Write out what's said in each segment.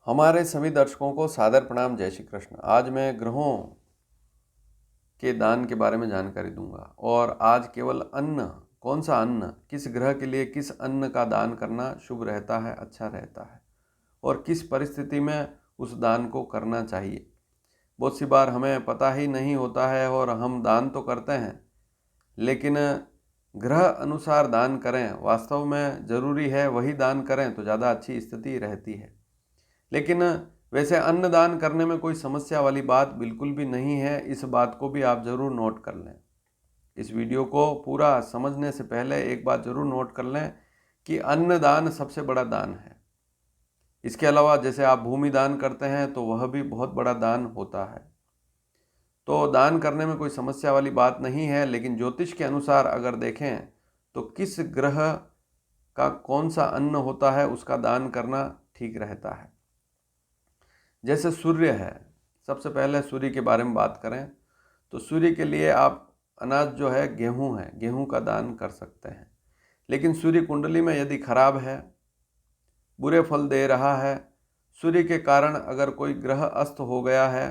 हमारे सभी दर्शकों को सादर प्रणाम। जय श्री कृष्ण। आज मैं ग्रहों के दान के बारे में जानकारी दूंगा और आज केवल अन्न, कौन सा अन्न, किस ग्रह के लिए किस अन्न का दान करना शुभ रहता है, अच्छा रहता है और किस परिस्थिति में उस दान को करना चाहिए। बहुत सी बार हमें पता ही नहीं होता है और हम दान तो करते हैं, लेकिन ग्रह अनुसार दान करें, वास्तव में ज़रूरी है वही दान करें तो ज़्यादा अच्छी स्थिति रहती है। लेकिन वैसे अन्न दान करने में कोई समस्या वाली बात बिल्कुल भी नहीं है, इस बात को भी आप ज़रूर नोट कर लें। इस वीडियो को पूरा समझने से पहले एक बात ज़रूर नोट कर लें कि अन्न दान सबसे बड़ा दान है। इसके अलावा जैसे आप भूमि दान करते हैं तो वह भी बहुत बड़ा दान होता है। तो दान करने में कोई समस्या वाली बात नहीं है, लेकिन ज्योतिष के अनुसार अगर देखें तो किस ग्रह का कौन सा अन्न होता है उसका दान करना ठीक रहता है। जैसे सूर्य है, सबसे पहले सूर्य के बारे में बात करें तो सूर्य के लिए आप अनाज जो है गेहूं है, गेहूं का दान कर सकते हैं। लेकिन सूर्य कुंडली में यदि खराब है, बुरे फल दे रहा है, सूर्य के कारण अगर कोई ग्रह अस्त हो गया है,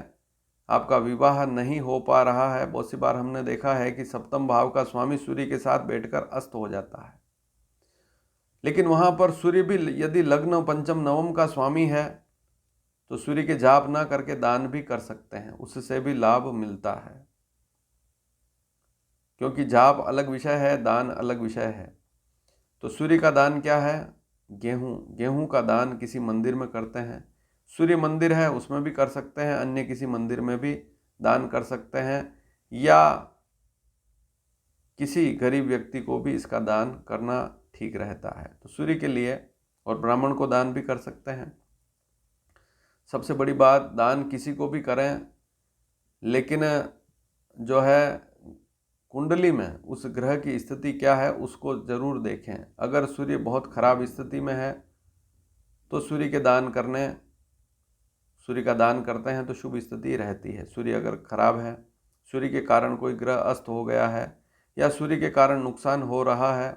आपका विवाह नहीं हो पा रहा है, बहुत सी बार हमने देखा है कि सप्तम भाव का स्वामी सूर्य के साथ बैठकर अस्त हो जाता है। लेकिन वहाँ पर सूर्य भी यदि लग्न पंचम नवम का स्वामी है तो सूर्य के जाप ना करके दान भी कर सकते हैं, उससे भी लाभ मिलता है। क्योंकि जाप अलग विषय है, दान अलग विषय है। तो सूर्य का दान क्या है? गेहूं, गेहूं का दान किसी मंदिर में करते हैं। सूर्य मंदिर है उसमें भी कर सकते हैं, अन्य किसी मंदिर में भी दान कर सकते हैं, या किसी गरीब व्यक्ति को भी इसका दान करना ठीक रहता है। तो सूर्य के लिए, और ब्राह्मण को दान भी कर सकते हैं। सबसे बड़ी बात, दान किसी को भी करें, लेकिन जो है कुंडली में उस ग्रह की स्थिति क्या है उसको ज़रूर देखें। अगर सूर्य बहुत खराब स्थिति में है तो सूर्य का दान करते हैं तो शुभ स्थिति रहती है। सूर्य अगर खराब है, सूर्य के कारण कोई ग्रह अस्त हो गया है या सूर्य के कारण नुकसान हो रहा है,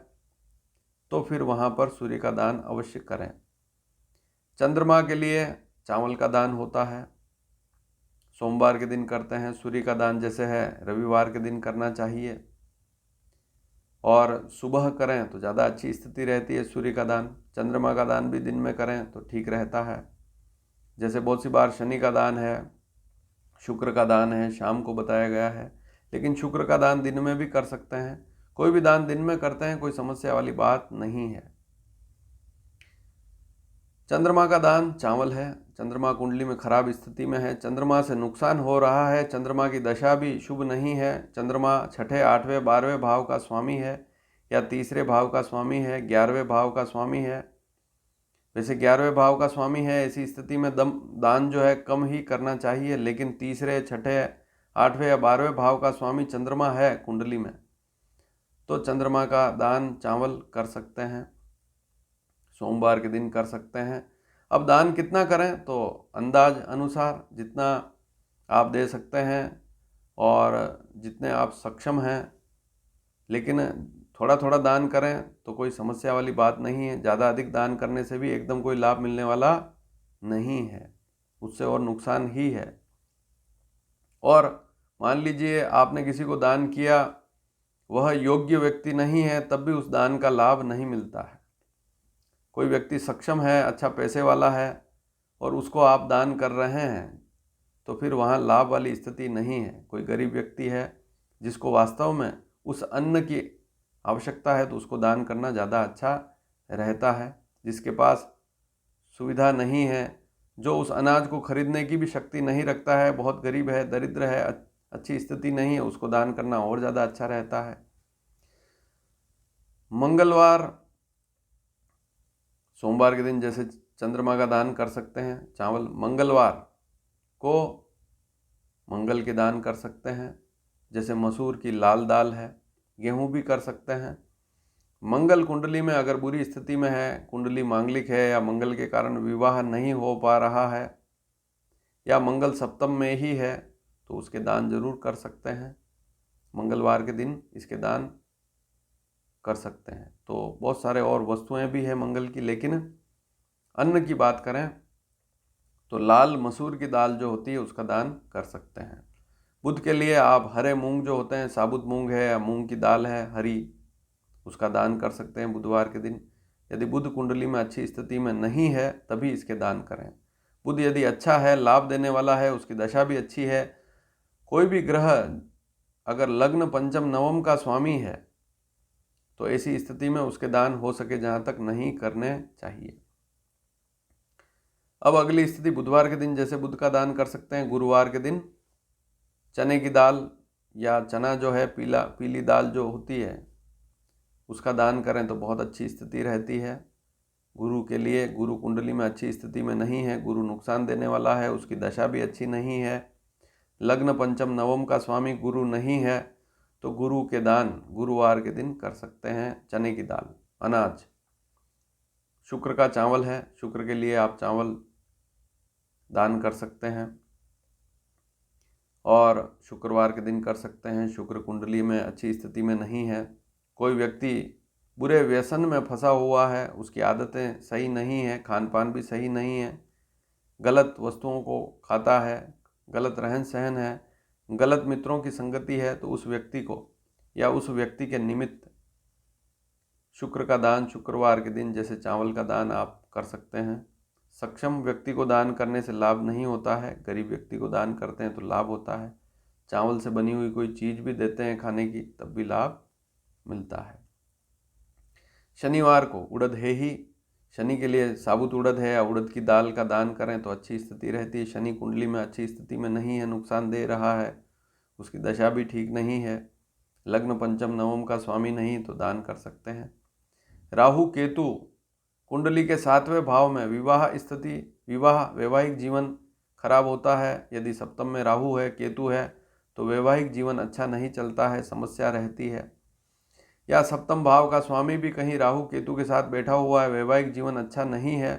तो फिर वहाँ पर सूर्य का दान अवश्य करें। चंद्रमा के लिए चावल का दान होता है, सोमवार के दिन करते हैं। सूर्य का दान जैसे है रविवार के दिन करना चाहिए और सुबह करें तो ज़्यादा अच्छी स्थिति रहती है सूर्य का दान। चंद्रमा का दान भी दिन में करें तो ठीक रहता है। जैसे बहुत सी बार शनि का दान है, शुक्र का दान है, शाम को बताया गया है, लेकिन शुक्र का दान दिन में भी कर सकते हैं। कोई भी दान दिन में करते हैं, कोई समस्या वाली बात नहीं है। चंद्रमा का दान चावल है। चंद्रमा कुंडली में खराब स्थिति में है, चंद्रमा से नुकसान हो रहा है, चंद्रमा की दशा भी शुभ नहीं है। चंद्रमा छठे, आठवें, 12वें भाव का स्वामी है या तीसरे भाव का स्वामी है, 11वें भाव का स्वामी है। वैसे 11वें भाव का स्वामी है, ऐसी स्थिति में दान जो है कम ही करना चाहिए, लेकिन तीसरे, छठे, 8वें या 12वें भाव का स्वामी चंद्रमा है कुंडली में, तो चंद्रमा का दान चावल कर सकते हैं, सोमवार के दिन कर सकते हैं। अब दान कितना करें तो अंदाज अनुसार जितना आप दे सकते हैं और जितने आप सक्षम हैं, लेकिन थोड़ा थोड़ा दान करें तो कोई समस्या वाली बात नहीं है। ज़्यादा अधिक दान करने से भी एकदम कोई लाभ मिलने वाला नहीं है, उससे और नुकसान ही है। और मान लीजिए आपने किसी को दान किया, वह योग्य व्यक्ति नहीं है, तब भी उस दान का लाभ नहीं मिलता है। कोई व्यक्ति सक्षम है, अच्छा पैसे वाला है और उसको आप दान कर रहे हैं तो फिर वहाँ लाभ वाली स्थिति नहीं है। कोई गरीब व्यक्ति है जिसको वास्तव में उस अन्न की आवश्यकता है तो उसको दान करना ज़्यादा अच्छा रहता है। जिसके पास सुविधा नहीं है, जो उस अनाज को खरीदने की भी शक्ति नहीं रखता है, बहुत गरीब है, दरिद्र है, अच्छी स्थिति नहीं है, उसको दान करना और ज़्यादा अच्छा रहता है। मंगलवार, सोमवार के दिन जैसे चंद्रमा का दान कर सकते हैं चावल, मंगलवार को मंगल के दान कर सकते हैं। जैसे मसूर की लाल दाल है, गेहूं भी कर सकते हैं। मंगल कुंडली में अगर बुरी स्थिति में है, कुंडली मांगलिक है या मंगल के कारण विवाह नहीं हो पा रहा है या मंगल सप्तम में ही है, तो उसके दान जरूर कर सकते हैं। मंगलवार के दिन इसके दान कर सकते हैं। तो बहुत सारे और वस्तुएं भी हैं मंगल की, लेकिन अन्न की बात करें तो लाल मसूर की दाल जो होती है उसका दान कर सकते हैं। बुध के लिए आप हरे मूंग जो होते हैं, साबुत मूंग है या मूंग की दाल है हरी, उसका दान कर सकते हैं बुधवार के दिन। यदि बुध कुंडली में अच्छी स्थिति में नहीं है तभी इसके दान करें। बुध यदि अच्छा है, लाभ देने वाला है, उसकी दशा भी अच्छी है, कोई भी ग्रह अगर लग्न पंचम नवम का स्वामी है तो ऐसी स्थिति में उसके दान हो सके जहाँ तक नहीं करने चाहिए। अब अगली स्थिति बुधवार के दिन जैसे बुध का दान कर सकते हैं। गुरुवार के दिन चने की दाल या चना जो है पीली दाल जो होती है उसका दान करें तो बहुत अच्छी स्थिति रहती है। गुरु के लिए, गुरु कुंडली में अच्छी स्थिति में नहीं है, गुरु नुकसान देने वाला है, उसकी दशा भी अच्छी नहीं है, लग्न पंचम नवम का स्वामी गुरु नहीं है, तो गुरु के दान गुरुवार के दिन कर सकते हैं चने की दाल, अनाज। शुक्र का चावल है, शुक्र के लिए आप चावल दान कर सकते हैं और शुक्रवार के दिन कर सकते हैं। शुक्र कुंडली में अच्छी स्थिति में नहीं है, कोई व्यक्ति बुरे व्यसन में फंसा हुआ है, उसकी आदतें सही नहीं है, खान पान भी सही नहीं है, गलत वस्तुओं को खाता है, गलत रहन सहन है, गलत मित्रों की संगति है, तो उस व्यक्ति को या उस व्यक्ति के निमित्त शुक्र का दान शुक्रवार के दिन जैसे चावल का दान आप कर सकते हैं। सक्षम व्यक्ति को दान करने से लाभ नहीं होता है, गरीब व्यक्ति को दान करते हैं तो लाभ होता है। चावल से बनी हुई कोई चीज़ भी देते हैं खाने की तब भी लाभ मिलता है। शनिवार को उड़द है ही, शनि के लिए साबुत उड़द है या उड़द की दाल का दान करें तो अच्छी स्थिति रहती है। शनि कुंडली में अच्छी स्थिति में नहीं है, नुकसान दे रहा है, उसकी दशा भी ठीक नहीं है, लग्न पंचम नवम का स्वामी नहीं, तो दान कर सकते हैं। राहु केतु कुंडली के 7वें भाव में विवाह स्थिति, वैवाहिक जीवन खराब होता है। यदि सप्तम में राहु है, केतु है, तो वैवाहिक जीवन अच्छा नहीं चलता है, समस्या रहती है। या सप्तम भाव का स्वामी भी कहीं राहु केतु के साथ बैठा हुआ है, वैवाहिक जीवन अच्छा नहीं है।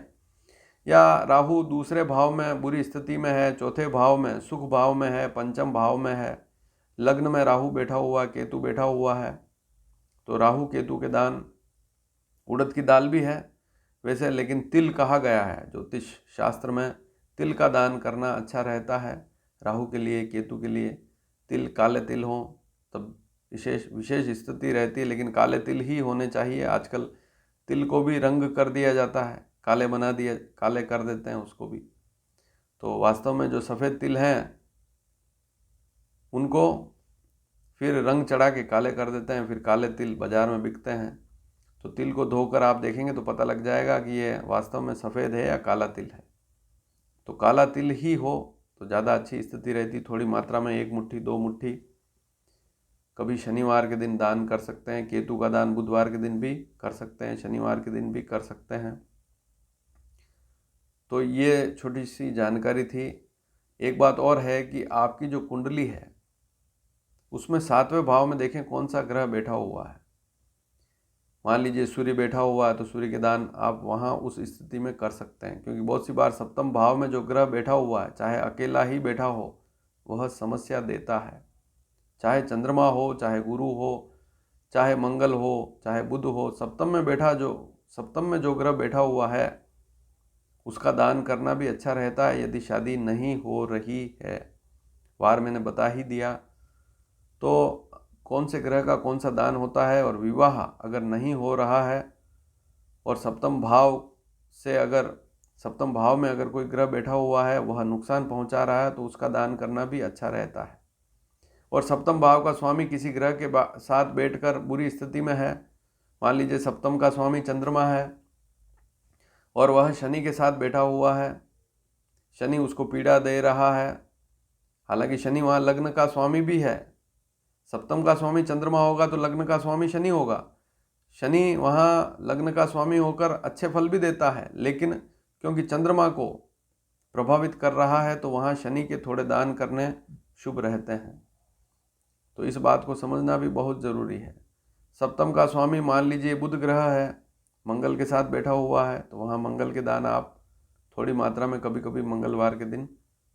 या राहु दूसरे भाव में बुरी स्थिति में है, चौथे भाव में सुख भाव में है, पंचम भाव में है, लग्न में राहु बैठा हुआ, केतु बैठा हुआ है, तो राहु केतु के दान उड़द की दाल भी है वैसे, लेकिन तिल कहा गया है ज्योतिष शास्त्र में, तिल का दान करना अच्छा रहता है राहु के लिए, केतु के लिए। तिल काले तिल हों तब विशेष स्थिति रहती है, लेकिन काले तिल ही होने चाहिए। आजकल तिल को भी रंग कर दिया जाता है, काले कर देते हैं उसको भी। तो वास्तव में जो सफ़ेद तिल हैं उनको फिर रंग चढ़ा के काले कर देते हैं, फिर काले तिल बाज़ार में बिकते हैं। तो तिल को धोकर आप देखेंगे तो पता लग जाएगा कि ये वास्तव में सफ़ेद है या काला तिल है। तो काला तिल ही हो तो ज़्यादा अच्छी स्थिति रहती, थोड़ी मात्रा में 1 मुट्ठी 2 मुट्ठी कभी शनिवार के दिन दान कर सकते हैं। केतु का दान बुधवार के दिन भी कर सकते हैं, शनिवार के दिन भी कर सकते हैं। तो ये छोटी सी जानकारी थी। एक बात और है कि आपकी जो कुंडली है उसमें 7वें भाव में देखें कौन सा ग्रह बैठा हुआ है। मान लीजिए सूर्य बैठा हुआ है तो सूर्य के दान आप वहाँ उस स्थिति में कर सकते हैं, क्योंकि बहुत सी बार सप्तम भाव में जो ग्रह बैठा हुआ है, चाहे अकेला ही बैठा हो, वह समस्या देता है। चाहे चंद्रमा हो, चाहे गुरु हो, चाहे मंगल हो, चाहे बुध हो, सप्तम में जो ग्रह बैठा हुआ है उसका दान करना भी अच्छा रहता है यदि शादी नहीं हो रही है। वार मैंने बता ही दिया। तो कौन से ग्रह का कौन सा दान होता है, और विवाह अगर नहीं हो रहा है और सप्तम भाव में अगर कोई ग्रह बैठा हुआ है वह नुकसान पहुंचा रहा है तो उसका दान करना भी अच्छा रहता है। और सप्तम भाव का स्वामी किसी ग्रह के साथ बैठकर बुरी स्थिति में है, मान लीजिए सप्तम का स्वामी चंद्रमा है और वह शनि के साथ बैठा हुआ है, शनि उसको पीड़ा दे रहा है, हालांकि शनि वहाँ लग्न का स्वामी भी है। सप्तम का स्वामी चंद्रमा होगा तो लग्न का स्वामी शनि होगा। शनि वहाँ लग्न का स्वामी होकर अच्छे फल भी देता है, लेकिन क्योंकि चंद्रमा को प्रभावित कर रहा है तो वहाँ शनि के थोड़े दान करने शुभ रहते हैं। तो इस बात को समझना भी बहुत ज़रूरी है। सप्तम का स्वामी मान लीजिए बुध ग्रह है, मंगल के साथ बैठा हुआ है, तो वहाँ मंगल के दान आप थोड़ी मात्रा में कभी कभी मंगलवार के दिन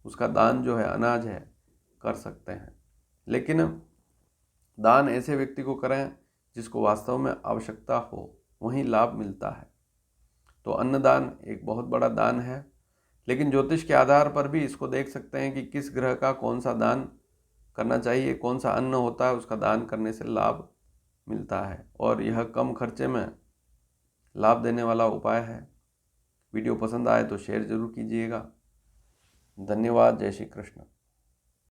उसका दान जो है अनाज है कर सकते हैं। लेकिन दान ऐसे व्यक्ति को करें जिसको वास्तव में आवश्यकता हो, वहीं लाभ मिलता है। तो अन्नदान एक बहुत बड़ा दान है, लेकिन ज्योतिष के आधार पर भी इसको देख सकते हैं कि किस ग्रह का कौन सा दान करना चाहिए, कौन सा अन्न होता है उसका दान करने से लाभ मिलता है, और यह कम खर्चे में लाभ देने वाला उपाय है। वीडियो पसंद आए तो शेयर ज़रूर कीजिएगा। धन्यवाद। जय श्री कृष्ण।